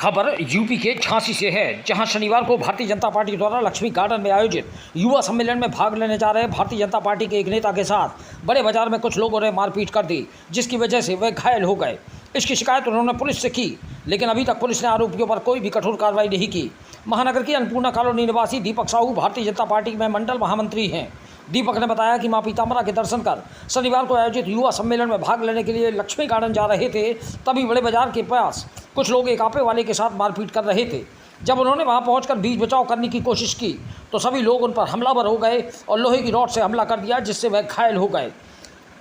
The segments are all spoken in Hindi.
खबर यूपी के झांसी से है, जहां शनिवार को भारतीय जनता पार्टी द्वारा लक्ष्मी गार्डन में आयोजित युवा सम्मेलन में भाग लेने जा रहे भारतीय जनता पार्टी के एक नेता के साथ बड़े बाजार में कुछ लोगों ने मारपीट कर दी, जिसकी वजह से वे घायल हो गए। इसकी शिकायत उन्होंने पुलिस से की, लेकिन अभी तक पुलिस ने आरोपियों पर कोई भी कठोर कार्रवाई नहीं की। महानगर की अन्नपूर्णा कॉलोनी निवासी दीपक साहू भारतीय जनता पार्टी में मंडल महामंत्री हैं। दीपक ने बताया कि मां पीताम्बरा के दर्शन कर शनिवार को आयोजित युवा सम्मेलन में भाग लेने के लिए लक्ष्मी गार्डन जा रहे थे, तभी बड़े बाजार के पास कुछ लोग एक आपे वाले के साथ मारपीट कर रहे थे। जब उन्होंने वहां पहुंचकर बीच बचाव करने की कोशिश की तो सभी लोग उन पर हमलावर हो गए और लोहे की रॉड से हमला कर दिया, जिससे वह घायल हो गए।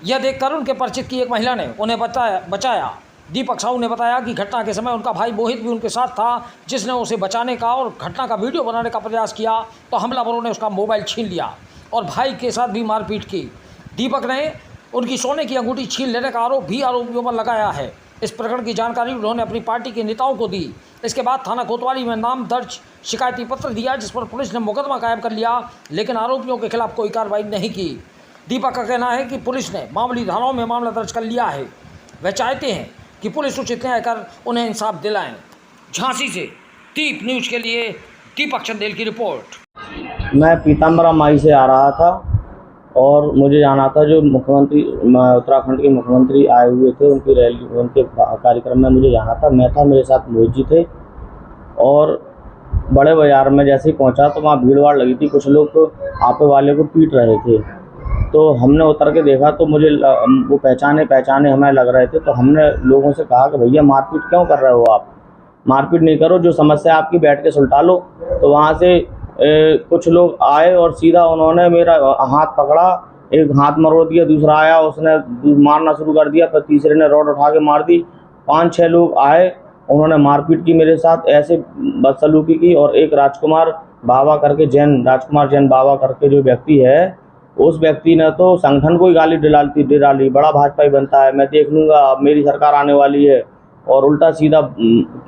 यह देखकर उनके परिचित की एक महिला ने उन्हें बचाया। दीपक साहू ने बताया कि घटना के समय उनका भाई मोहित भी उनके साथ था, जिसने उसे बचाने का और घटना का वीडियो बनाने का प्रयास किया तो हमलावरों ने उसका मोबाइल छीन लिया और भाई के साथ भी मारपीट की। दीपक ने उनकी सोने की अंगूठी छीन लेने का आरोप भी आरोपियों पर लगाया है। इस प्रकरण की जानकारी उन्होंने अपनी पार्टी के नेताओं को दी। इसके बाद थाना कोतवाली में नाम दर्ज शिकायती पत्र दिया, जिस पर पुलिस ने मुकदमा कायम कर लिया, लेकिन आरोपियों के खिलाफ कोई कार्रवाई नहीं की। दीपक का कहना है कि पुलिस ने मामूली धाराओं में मामला दर्ज कर लिया है। वह चाहते हैं कि पुलिस उचित न्याय कर उन्हें इंसाफ दिलाएं। झांसी से दीप न्यूज के लिए दीपक चंदेल की रिपोर्ट। मैं पीताम्बरा माई से आ रहा था और मुझे जाना था, जो मुख्यमंत्री उत्तराखंड के मुख्यमंत्री आए हुए थे, उनकी रैली, उनके कार्यक्रम में मुझे जाना था। मैं था, मेरे साथ मोहित जी थे और बड़े बाज़ार में जैसे ही पहुंचा तो वहाँ भीड़ भाड़ लगी थी। कुछ लोग तो आपे वाले को पीट रहे थे, तो हमने उतर के देखा तो मुझे वो पहचाने हमें लग रहे थे। तो हमने लोगों से कहा कि भैया मारपीट क्यों कर रहे हो, आप मारपीट नहीं करो, जो समस्या आपकी बैठ के सुलझा लो। तो वहाँ से कुछ लोग आए और सीधा उन्होंने मेरा हाथ पकड़ा, एक हाथ मरोड़ दिया, दूसरा आया उसने मारना शुरू कर दिया, फिर तीसरे ने रॉड उठा के मार दी। 5-6 लोग आए, उन्होंने मारपीट की मेरे साथ, ऐसे बदसलूकी की। और एक राजकुमार बाबा करके राजकुमार जैन बाबा करके जो व्यक्ति है, उस व्यक्ति ने तो संगठन को ही गाली डाली, बड़ा भाजपाई बनता है, मैं देख लूँगा, अब मेरी सरकार आने वाली है, और उल्टा सीधा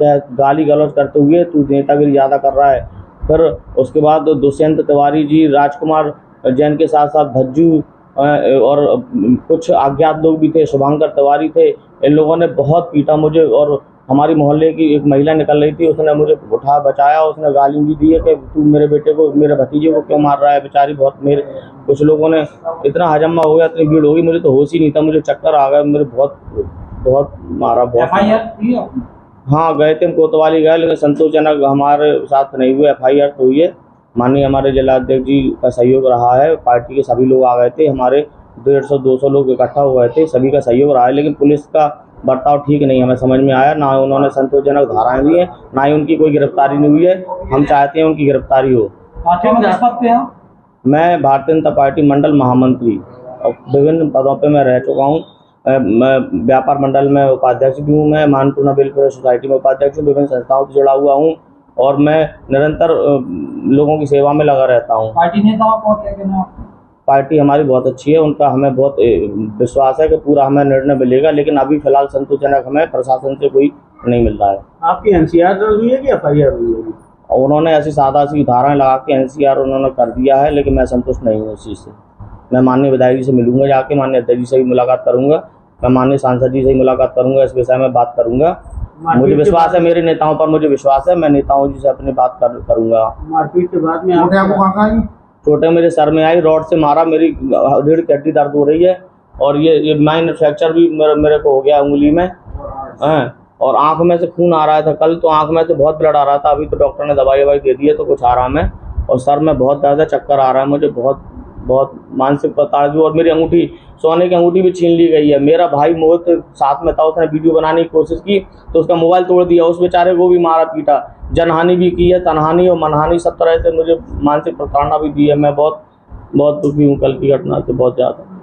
गाली गलौज करते हुए तू नेतागिरी ज़्यादा कर रहा है। फिर उसके बाद दुष्यंत तिवारी जी, राजकुमार जैन के साथ साथ भज्जू और कुछ अज्ञात लोग भी थे, शुभंकर तिवारी थे। इन लोगों ने बहुत पीटा मुझे। और हमारी मोहल्ले की एक महिला निकल रही थी, उसने मुझे उठा बचाया, उसने गाली भी दी है कि तू मेरे बेटे को, मेरे भतीजे को क्यों मार रहा है। बेचारी बहुत, मेरे कुछ लोगों ने इतना हजम्मा हो गया, इतनी भीड़ होगी, मुझे तो होश ही नहीं था, मुझे चक्कर आ गया, मेरे बहुत मारा, बहुत। हाँ, गए थे, कोतवाली गए, लेकिन संतोषजनक हमारे साथ नहीं हुए। FIR तो हुई है, माननीय हमारे जिलाध्यक्ष जी का सहयोग रहा है, पार्टी के सभी लोग आ गए थे, हमारे 150-200 लोग इकट्ठा हो गए थे, सभी का सहयोग रहा है। लेकिन पुलिस का बर्ताव ठीक नहीं हमें समझ में आया, ना उन्होंने संतोषजनक धाराएं दी है, ना ही उनकी कोई गिरफ्तारी नहीं हुई है। हम चाहते हैं उनकी गिरफ्तारी हो। मैं भारतीय जनता पार्टी मंडल महामंत्री और विभिन्न पदों पर मैं रह चुका हूँ। मैं व्यापार मंडल में उपाध्यक्ष भी हूँ, मैं अन्नपूर्णा वेलफेयर सोसाइटी में उपाध्यक्ष हूँ, विभिन्न संस्थाओं से जुड़ा हुआ हूँ और मैं निरंतर लोगों की सेवा में लगा रहता हूँ। पार्टी नेताओं को क्या कहना है? पार्टी हमारी बहुत अच्छी है, उनका हमें बहुत विश्वास है कि पूरा हमें निर्णय मिलेगा, लेकिन अभी फिलहाल संतोषजनक हमें प्रशासन से कोई नहीं मिल रहा है। आपकी NCR दर्ज हुई है कि FIR हुई है? उन्होंने ऐसी सादा सी धाराएं लगा के NCR उन्होंने कर दिया है, लेकिन मैं संतुष्ट नहीं हूँ इस चीज़ से। मैं माननीय विधायक जी से मिलूंगा, जाके माननीय अध्यक्ष जी से भी मुलाकात करूंगा, मैं माननीय सांसद जी से ही मुलाकात करूंगा, इस विषय में बात करूंगा। मुझे विश्वास है, मेरे नेताओं पर मुझे विश्वास है, मैं नेताओं जी से अपनी बात करूंगा। मारपीट के बाद में आपको चोटें मेरे सर में आई, रॉड से मारा, मेरी रीढ़ की हड्डी दर्द हो रही है और ये माइनर फ्रैक्चर भी मेरे को हो गया उंगली में, और आंख में से खून आ रहा था। कल तो आंख में से बहुत ब्लड आ रहा था, अभी तो डॉक्टर ने दवाई दे दी है तो कुछ आराम है। और सर में बहुत दर्द है, चक्कर आ रहा है मुझे, बहुत मानसिक बता भी। और मेरी अंगूठी, सोने की अंगूठी भी छीन ली गई है। मेरा भाई मोहित साथ में था, उसने वीडियो बनाने की कोशिश की तो उसका मोबाइल तोड़ दिया, उस बेचारे को भी मारा पीटा, जनहानि भी की है, तनहानि और मनहानि, सब तरह से मुझे मानसिक प्रताड़ना भी दी है। मैं बहुत दुखी हूँ कल की घटना से, बहुत ज़्यादा।